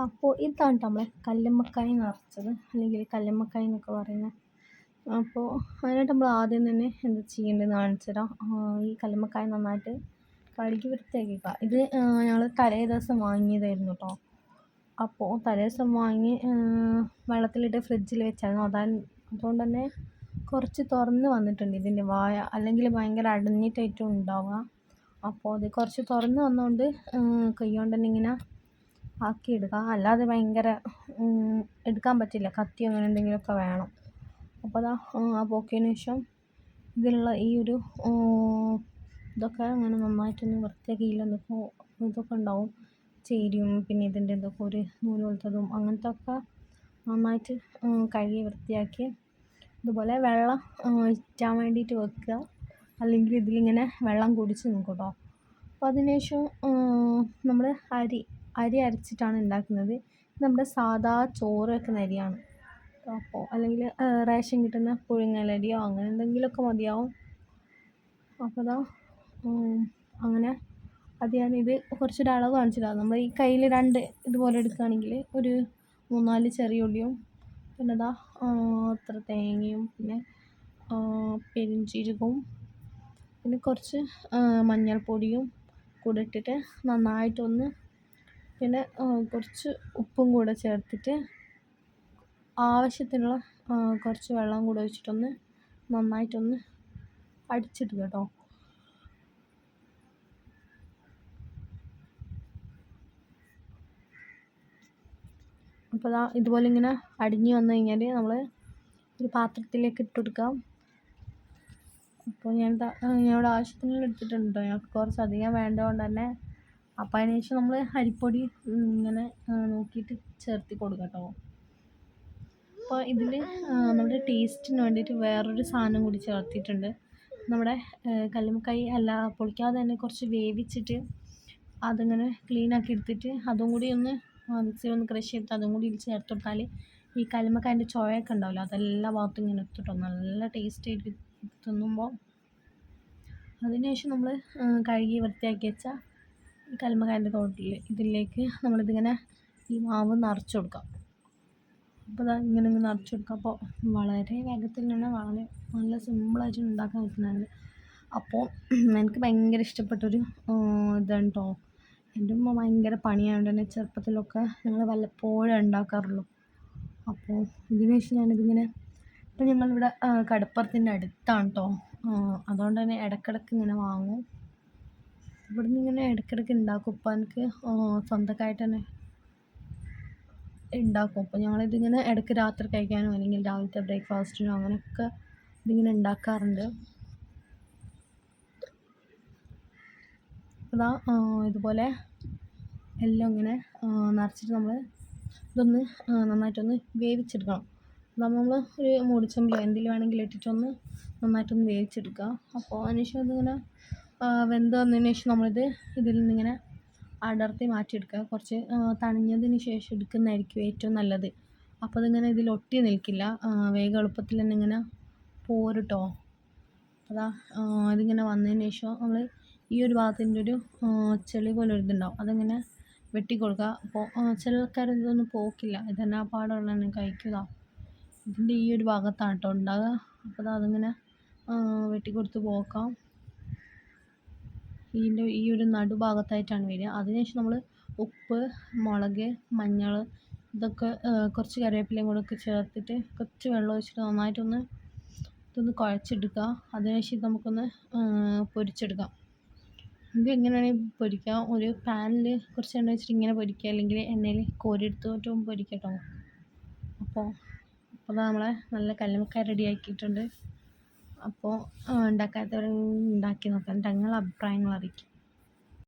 അപ്പോൾ ഇതാണ് നമ്മളെ കല്ലുമ്മക്കായ നിറച്ചത്, അല്ലെങ്കിൽ കല്ലുമ്മക്കായ എന്നൊക്കെ പറയുന്നത്. അപ്പോൾ അതിനായിട്ട് നമ്മൾ ആദ്യം തന്നെ എന്താ ചെയ്യേണ്ടതെന്ന് കാണിച്ചു തരാം. ഈ കല്ലുമ്മക്കായ നന്നായിട്ട് കഴുകി വൃത്തിയാക്കിക്കുക. ഇത് ഞങ്ങൾ തലേ ദിവസം വാങ്ങിയതായിരുന്നു കേട്ടോ. അപ്പോൾ തലേ ദിവസം വാങ്ങി വെള്ളത്തിലിട്ട് ഫ്രിഡ്ജിൽ വെച്ചായിരുന്നു. അതുകൊണ്ട് തന്നെ കുറച്ച് തുറന്ന് വന്നിട്ടുണ്ട് ഇതിൻ്റെ വായ, അല്ലെങ്കിൽ ഭയങ്കര അടഞ്ഞിട്ടായിട്ടും ഉണ്ടാവുക. അപ്പോൾ അത് കുറച്ച് തുറന്ന് വന്നുകൊണ്ട് കൈ കൊണ്ട് തന്നെ ഇങ്ങനെ ആക്കിയെടുക്കുക, അല്ലാതെ ഭയങ്കര എടുക്കാൻ പറ്റില്ല, കത്തിയോ അങ്ങനെ എന്തെങ്കിലുമൊക്കെ വേണം. അപ്പോൾ അതാ ആ പോക്കിയതിന് ശേഷം ഇതിലുള്ള ഈ ഒരു ഇതൊക്കെ അങ്ങനെ നന്നായിട്ടൊന്ന് വൃത്തിയാക്കിയില്ല, എന്തൊക്കെ ഇതൊക്കെ ഉണ്ടാവും, ചേരിയും പിന്നെ ഇതിൻ്റെ എന്തൊക്കെ ഒരു നൂല് പോലത്തതും അങ്ങനത്തെ ഒക്കെ നന്നായിട്ട് കഴുകി വൃത്തിയാക്കി ഇതുപോലെ വെള്ളം ഇറ്റാൻ വേണ്ടിയിട്ട് വെക്കുക, അല്ലെങ്കിൽ ഇതിലിങ്ങനെ വെള്ളം കുടിച്ച് നിൽക്കും കേട്ടോ. അപ്പോൾ അതിന് ശേഷം നമ്മൾ അരി അരച്ചിട്ടാണ് ഉണ്ടാക്കുന്നത്. നമ്മുടെ സാധാ ചോറ് വെക്കുന്ന അരിയാണ്. അപ്പോൾ അല്ലെങ്കിൽ റേഷൻ കിട്ടുന്ന പുഴുങ്ങലരിയോ അങ്ങനെ എന്തെങ്കിലുമൊക്കെ മതിയാവും. അപ്പോൾ അതാ അങ്ങനെ അത് ഞാനിത് കുറച്ചൊരു അളവ് കാണിച്ചിട്ടാണ്. നമ്മൾ ഈ കയ്യിൽ 2 ഇതുപോലെ എടുക്കുകയാണെങ്കിൽ ഒരു 3-4 ചെറിയ ഉള്ളിയും പിന്നെ അതാ അത്ര തേങ്ങയും പിന്നെ പെരുംജീരകവും പിന്നെ കുറച്ച് മഞ്ഞൾപ്പൊടിയും കൂടെ ഇട്ടിട്ട് നന്നായിട്ടൊന്ന്, പിന്നെ കുറച്ച് ഉപ്പും കൂടെ ചേർത്തിട്ട് ആവശ്യത്തിനുള്ള കുറച്ച് വെള്ളം കൂടെ ഒഴിച്ചിട്ടൊന്ന് നന്നായിട്ടൊന്ന് അടിച്ചെടുക്കുക കേട്ടോ. അപ്പോൾ ഇതുപോലെ ഇങ്ങനെ അടിഞ്ഞ് വന്നു കഴിഞ്ഞാൽ നമ്മൾ ഒരു പാത്രത്തിലേക്ക് ഇട്ട് കൊടുക്കാം. അപ്പോൾ ഞാനിവിടെ ആവശ്യത്തിനുള്ള എടുത്തിട്ടുണ്ട് കേട്ടോ, ഞങ്ങൾക്ക് കുറച്ച് അധികം വേണ്ടതുകൊണ്ട് തന്നെ. അപ്പോൾ അതിന് ശേഷം നമ്മൾ അരിപ്പൊടി ഇങ്ങനെ നോക്കിയിട്ട് ചേർത്തി കൊടുക്കാം കേട്ടോ. അപ്പോൾ ഇതിൽ നമ്മുടെ ടേസ്റ്റിന് വേണ്ടിയിട്ട് വേറൊരു സാധനം കൂടി ചേർത്തിട്ടുണ്ട്. നമ്മുടെ കല്ലുമ്മക്കായ അല്ല പൊളിക്കാതെ തന്നെ കുറച്ച് വേവിച്ചിട്ട് അതിങ്ങനെ ക്ലീനാക്കി എടുത്തിട്ട് അതും കൂടി ഒന്ന് മിക്സിയിൽ ഒന്ന് ക്രഷ് ചെയ്തിട്ട് അതും കൂടി ഇതിൽ ചേർത്ത് കൊടുത്താൽ ഈ കല്ലുമ്മക്കായൻ്റെ ചുവയൊക്കെ ഉണ്ടാവില്ല, അതെല്ലാ ഭാഗത്തും ഇങ്ങനെ എത്തിട്ടോ, നല്ല ടേസ്റ്റ് ആയിട്ട് തിന്നുമ്പോൾ. അതിനുശേഷം നമ്മൾ കഴുകി വൃത്തിയാക്കി വെച്ച ഈ കല്ലുമ്മക്കായൻ്റെ തോട്ടിൽ ഇതിലേക്ക് നമ്മളിതിങ്ങനെ ഈ മാവ് നിറച്ച് കൊടുക്കാം. അപ്പോൾ ഇങ്ങനെ നിറച്ച് കൊടുക്കുക. അപ്പോൾ വളരെ വേഗത്തിൽ തന്നെ വളരെ നല്ല സിമ്പിളായിട്ട് ഉണ്ടാക്കാൻ പറ്റുന്നുണ്ട്. അപ്പോൾ എനിക്ക് ഭയങ്കര ഇഷ്ടപ്പെട്ടൊരു ഇതാണ് കേട്ടോ. എൻ്റെ ഉമ്മ ഭയങ്കര പണിയായതുകൊണ്ട് തന്നെ ചെറുപ്പത്തിലൊക്കെ ഞങ്ങൾ വല്ലപ്പോഴും ഉണ്ടാക്കാറുള്ളൂ. അപ്പോൾ ഇതിന് ശേഷം ഞാനിതിങ്ങനെ, ഇപ്പം ഞങ്ങളിവിടെ കടപ്പുറത്തിൻ്റെ അടുത്താണ് കേട്ടോ, അതുകൊണ്ട് തന്നെ ഇടയ്ക്കിടയ്ക്ക് ഇങ്ങനെ വാങ്ങും. ഇവിടെ നിന്ന് ഇങ്ങനെ ഇടയ്ക്കിടയ്ക്ക് ഉണ്ടാക്കും. ഇപ്പം എനിക്ക് സ്വന്തമായിട്ട് തന്നെ ഉണ്ടാക്കും. അപ്പോൾ ഞങ്ങളിതിങ്ങനെ ഇടയ്ക്ക് രാത്രി കഴിക്കാനോ അല്ലെങ്കിൽ രാവിലത്തെ ബ്രേക്ക്ഫാസ്റ്റിനോ അങ്ങനെയൊക്കെ ഇതിങ്ങനെ ഉണ്ടാക്കാറുണ്ട്. അതാ ഇതുപോലെ എല്ലാം ഇങ്ങനെ നിറച്ചിട്ട് നമ്മൾ ഇതൊന്ന് നന്നായിട്ടൊന്ന് വേവിച്ചെടുക്കണം. അതാകുമ്പോൾ നമ്മൾ ഒരു മൂടിച്ചമ്പിലോ എന്തെങ്കിലും വേണമെങ്കിലും ഇട്ടിട്ടൊന്ന് നന്നായിട്ടൊന്ന് വേവിച്ചെടുക്കുക. അപ്പോൾ അതിനുശേഷം ഇതിങ്ങനെ വെന്ത് വന്നതിന് ശേഷം നമ്മളിത് ഇതിൽ നിന്നിങ്ങനെ അടർത്തി മാറ്റിയെടുക്കുക. കുറച്ച് തണിഞ്ഞതിന് ശേഷം എടുക്കുന്നതായിരിക്കും ഏറ്റവും നല്ലത്. അപ്പോൾ അതിങ്ങനെ ഇതിൽ ഒട്ടി നിൽക്കില്ല, വേഗം എളുപ്പത്തിൽ തന്നെ ഇങ്ങനെ പോരുട്ടോ. അതാ ഇതിങ്ങനെ വന്നതിന് ശേഷം നമ്മൾ ഈ ഒരു ഭാഗത്തിൻ്റെ ഒരു ചെളി പോലെ ഒരു ഇതുണ്ടാവും, അതിങ്ങനെ വെട്ടിക്കൊടുക്കുക. അപ്പോൾ ചില ആൾക്കാർ ഇതൊന്നും പോക്കില്ല, ഇതെന്നാ പാടുള്ള തന്നെ കഴിക്കുക. ഇതിൻ്റെ ഈ ഒരു ഭാഗത്താണ് കേട്ടോ ഉണ്ടാകുക. അപ്പോൾ അതിങ്ങനെ വെട്ടിക്കൊടുത്ത് പോക്കാം. ഇതിൻ്റെ ഈ ഒരു നടുഭാഗത്തായിട്ടാണ് വരിക. അതിനുശേഷം നമ്മൾ ഉപ്പ്, മുളക്, മഞ്ഞൾ ഇതൊക്കെ കുറച്ച് കറിവേപ്പിലയും കൂടെ ഒക്കെ ചേർത്തിട്ട് കുറച്ച് വെള്ളം ഒഴിച്ചിട്ട് നന്നായിട്ടൊന്ന് ഇതൊന്ന് കുഴച്ചെടുക്കുക. അതിനുശേഷം ഇത് നമുക്കൊന്ന് പൊരിച്ചെടുക്കാം. ഇത് എങ്ങനെയാണെങ്കിൽ പൊരിക്കാം, ഒരു പാനിൽ കുറച്ച് എണ്ണ വെച്ചിട്ട് ഇങ്ങനെ പൊരിക്കുക, അല്ലെങ്കിൽ എണ്ണയിൽ കോരിയെടുത്തിട്ടും പൊരിക്കാം കേട്ടോ. അപ്പോൾ നമ്മളെ നല്ല കല്ലുമ്മക്കായ റെഡി ആക്കിയിട്ടുണ്ട്. അപ്പോൾ ഉണ്ടാക്കാത്തവർ ഉണ്ടാക്കി നോക്കാം, എന്നിട്ട് നിങ്ങളുടെ അഭിപ്രായങ്ങൾ അറിയിക്കും.